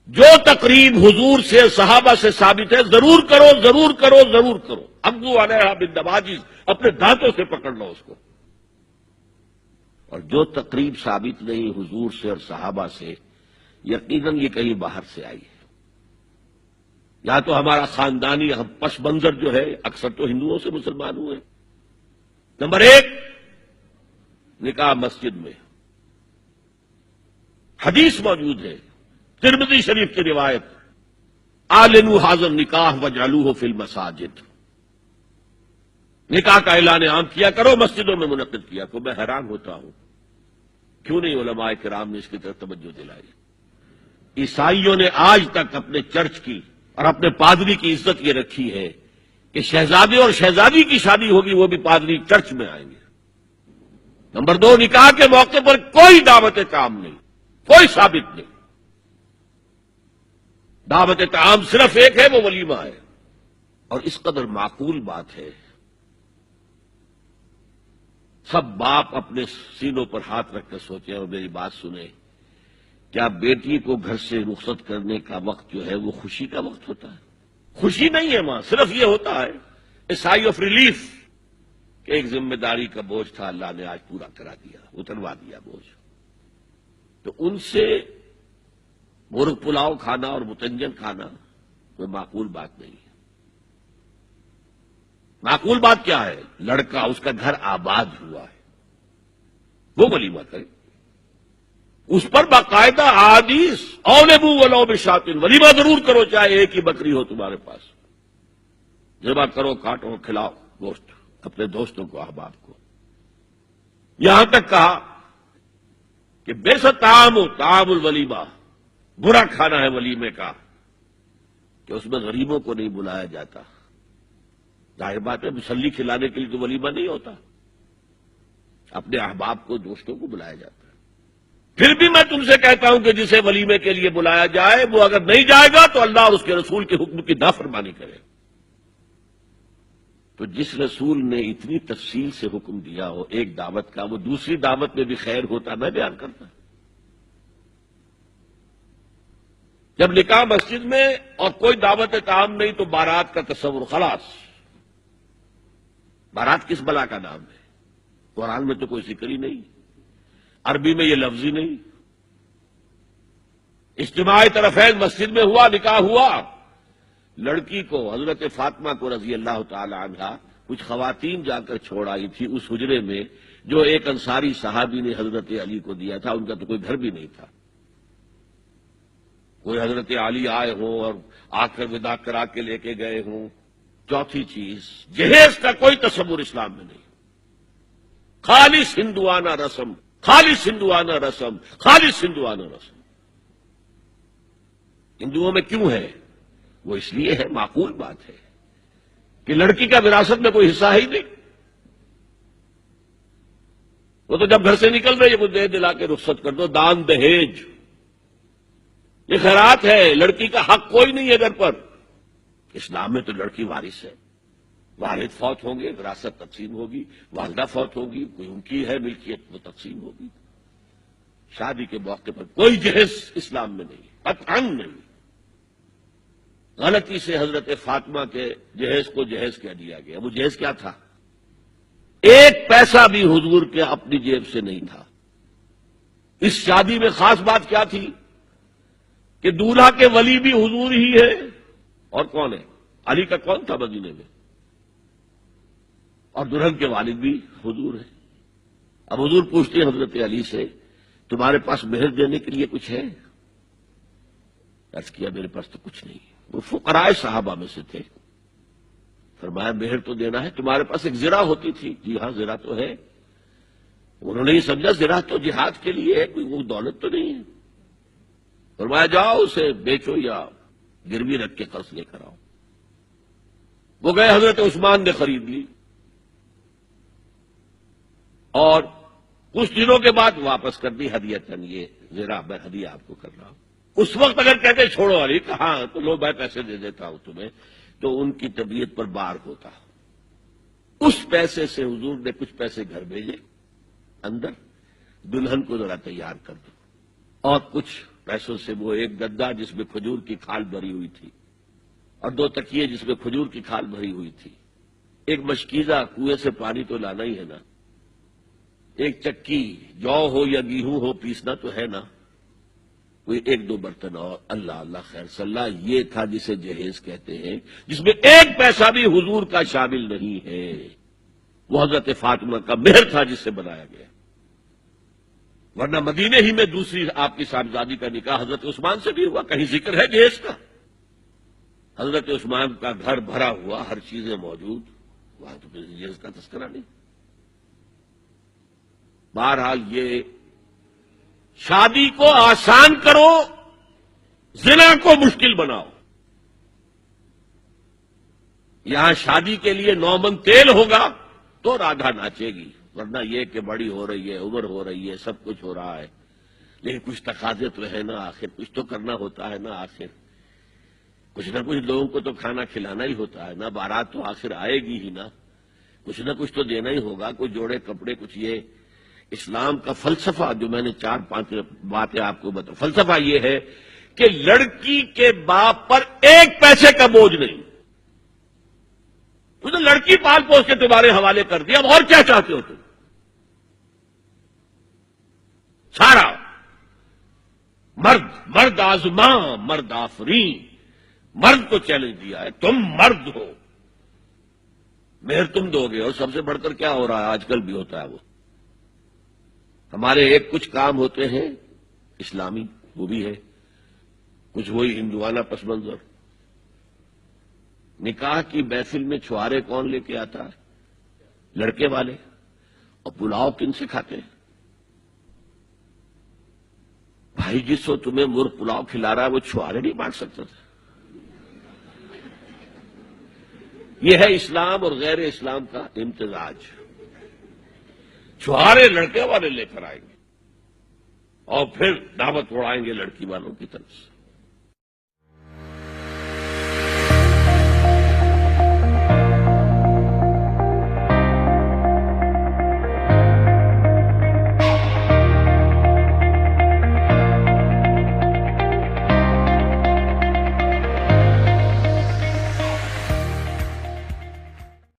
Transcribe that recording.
جو تقریب حضور سے صحابہ سے ثابت ہے ضرور کرو ضرور کرو ضرور کرو. ابو علیہ بالنواجذ، اپنے دانتوں سے پکڑ لو اس کو. اور جو تقریب ثابت نہیں حضور سے اور صحابہ سے، یقیناً یہ کہیں باہر سے آئی ہے. یا تو ہمارا خاندانی ہم پس منظر جو ہے، اکثر تو ہندوؤں سے مسلمان ہوئے. نمبر 1، نکاح مسجد میں. حدیث موجود ہے، ترمذی شریف کی روایت، اعلنوا ھذا النکاح وجعلوہ فی المساجد. نکاح کا اعلان عام کیا کرو، مسجدوں میں منعقد کیا کرو. میں حیران ہوتا ہوں کیوں نہیں علماء کرام نے اس کی طرف توجہ دلائی. عیسائیوں نے آج تک اپنے چرچ کی اور اپنے پادری کی عزت یہ رکھی ہے کہ شہزادے اور شہزادی کی شادی ہوگی وہ بھی پادری چرچ میں آئیں گے. نمبر 2، نکاح کے موقع پر کوئی دعوت طعام نہیں، کوئی ثابت نہیں. دعوت طعام صرف ایک ہے، وہ ولیمہ ہے. اور اس قدر معقول بات ہے، سب باپ اپنے سینوں پر ہاتھ رکھ کر سوچیں اور میری بات سنیں. کیا بیٹی کو گھر سے رخصت کرنے کا وقت جو ہے وہ خوشی کا وقت ہوتا ہے؟ خوشی نہیں ہے وہاں، صرف یہ ہوتا ہے اے سائی آف ریلیف کہ ایک ذمہ داری کا بوجھ تھا، اللہ نے آج پورا کرا دیا، اتروا دیا بوجھ. تو ان سے مرغ پلاؤ کھانا اور متنجن کھانا کوئی معقول بات نہیں ہے. معقول بات کیا ہے؟ لڑکا، اس کا گھر آباد ہوا ہے، وہ ولیمہ کرے. اس پر باقاعدہ احادیث اولبو ولو بشاۃ، ولیمہ ضرور کرو چاہے ایک ہی بکری ہو تمہارے پاس. ذبح کرو، کاٹو، کھلاؤ گوشت اپنے دوستوں کو، احباب کو. یہاں تک کہا کہ بے ست طعام الولیمہ، برا کھانا ہے ولیمے کا کہ اس میں غریبوں کو نہیں بلایا جاتا. ظاہر بات ہے مسلی کھلانے کے لیے تو ولیمہ نہیں ہوتا، اپنے احباب کو، دوستوں کو بلایا جاتا ہے. پھر بھی میں تم سے کہتا ہوں کہ جسے ولیمے کے لیے بلایا جائے وہ اگر نہیں جائے گا تو اللہ اور اس کے رسول کے حکم کی نافرمانی کرے. تو جس رسول نے اتنی تفصیل سے حکم دیا ہو ایک دعوت کا، وہ دوسری دعوت میں بھی خیر ہوتا میں بیان کرتا. جب نکاح مسجد میں اور کوئی دعوت طعام نہیں تو بارات کا تصور خلاص. بارات کس بلا کا نام ہے؟ قرآن میں تو کوئی ذکر ہی نہیں، عربی میں یہ لفظ ہی نہیں. اجتماع طرفین مسجد میں ہوا، نکاح ہوا. لڑکی کو، حضرت فاطمہ کو رضی اللہ تعالی عنہا، کچھ خواتین جا کر چھوڑ آئی تھی اس حجرے میں جو ایک انصاری صحابی نے حضرت علی کو دیا تھا. ان کا تو کوئی گھر بھی نہیں تھا. کوئی حضرت علی آئے ہوں اور آ کر ودا کرا کے لے کے گئے ہوں. چوتھی چیز، جہیز کا کوئی تصور اسلام میں نہیں. خالص ہندوانہ رسم، خالص ہندوانہ رسم، خالص ہندوانہ رسم. ہندوؤں میں کیوں ہے؟ وہ اس لیے ہے، معقول بات ہے کہ لڑکی کا وراثت میں کوئی حصہ ہی نہیں. وہ تو جب گھر سے نکل رہے وہ دے دلا کے رخصت کر دو. دان دہیج یہ خیرات ہے، لڑکی کا حق کوئی نہیں ہے گھر پر. اسلام میں تو لڑکی وارث ہے. والد فوت ہوں گے، وراثت تقسیم ہوگی. والدہ فوت ہوگی، کوئی ان کی ہے ملکیت، وہ تقسیم ہوگی. شادی کے موقع پر کوئی جہیز اسلام میں نہیں، قطعاً نہیں. غلطی سے حضرت فاطمہ کے جہیز کو جہیز کہہ دیا گیا. وہ جہیز کیا تھا؟ ایک پیسہ بھی حضور کے اپنی جیب سے نہیں تھا. اس شادی میں خاص بات کیا تھی کہ دولہا کے ولی بھی حضور ہی ہے. اور کون ہے؟ علی کا کون تھا مدینے میں؟ اور دلہن کے والد بھی حضور ہے. اب حضور پوچھتے ہیں حضرت علی سے، تمہارے پاس مہر دینے کے لیے کچھ ہے؟ عرض کیا میرے پاس تو کچھ نہیں. وہ فقراء صحابہ میں سے تھے. فرمایا مہر تو دینا ہے. تمہارے پاس ایک زرہ ہوتی تھی؟ جی ہاں زرہ تو ہے. انہوں نے یہ سمجھا زرہ تو جہاد کے لیے ہے، کوئی وہ دولت تو نہیں ہے. فرمایا جاؤ اسے بیچو یا گروی رکھ کے قرض لے کر آؤ. وہ گئے، حضرت عثمان نے خرید لی اور کچھ دنوں کے بعد واپس کر دی ہدیتاً. یہ زرہ میں ہدیہ آپ کو کر رہا ہوں. اس وقت اگر کہتے چھوڑو علی، کہاں تو لو میں پیسے دے دیتا ہوں تمہیں، تو ان کی طبیعت پر بار ہوتا. اس پیسے سے حضور نے کچھ پیسے گھر بھیجے اندر، دلہن کو ذرا تیار کر دو اور کچھ پیسوں سے وہ ایک گدا جس میں کھجور کی کھال بھری ہوئی تھی اور 2 تکیے جس میں کھجور کی کھال بھری ہوئی تھی، ایک مشکیزہ کنویں سے پانی تو لانا ہی ہے نا، ایک چکی جو ہو یا گیہوں ہو پیسنا تو ہے نا، کوئی 1-2 برتن اور اللہ اللہ خیر صلی اللہ، یہ تھا جسے جہیز کہتے ہیں، جس میں ایک پیسہ بھی حضور کا شامل نہیں ہے۔ وہ حضرت فاطمہ کا مہر تھا جس سے بنایا گیا، ورنہ مدینے ہی میں دوسری آپ کی صاحبزادی کا نکاح حضرت عثمان سے بھی ہوا، کہیں ذکر ہے جہیز کا؟ حضرت عثمان کا گھر بھرا ہوا، ہر چیزیں موجود، وہاں تو جہیز کا تذکرہ نہیں۔ بہرحال یہ شادی کو آسان کرو، زنا کو مشکل بناؤ۔ یہاں شادی کے لیے 9 من تیل ہوگا تو رادھا ناچے گی، ورنہ یہ کہ بڑی ہو رہی ہے، عمر ہو رہی ہے، سب کچھ ہو رہا ہے، لیکن کچھ تقاضے تو ہے نا، آخر کچھ تو کرنا ہوتا ہے نا، آخر کچھ نہ کچھ لوگوں کو تو کھانا کھلانا ہی ہوتا ہے نا، بارات تو آخر آئے گی ہی نا، کچھ نہ کچھ تو دینا ہی ہوگا، کچھ جوڑے کپڑے، کچھ یہ۔ اسلام کا فلسفہ جو میں نے 4-5 باتیں آپ کو بتا، فلسفہ یہ ہے کہ لڑکی کے باپ پر 1 پیسے کا بوجھ نہیں، تو لڑکی پال پوس کے تمہارے حوالے کر دیا، اب اور کیا چاہتے ہو تم؟ سارا مرد آزماں مرد آفرین، مرد کو چیلنج دیا ہے، تم مرد ہو، مہر تم دو گے، اور سب سے بڑھ کر کیا ہو رہا ہے آج کل بھی ہوتا ہے، وہ ہمارے ایک کچھ کام ہوتے ہیں اسلامی، وہ بھی ہے کچھ وہی ہندوانہ پس منظر۔ نکاح کی محفل میں چھوارے کون لے کے آتا ہے؟ لڑکے والے، اور پلاؤ کن سے کھاتے ہیں؟ بھائی جس کو تمہیں مرغ پلاؤ کھلا رہا ہے وہ چھوارے نہیں بانٹ سکتا تھا؟ یہ ہے اسلام اور غیر اسلام کا امتزاج۔ چھوارے لڑکے والے لے کر آئیں گے اور پھر دعوت اڑائیں گے لڑکی والوں کی طرف سے۔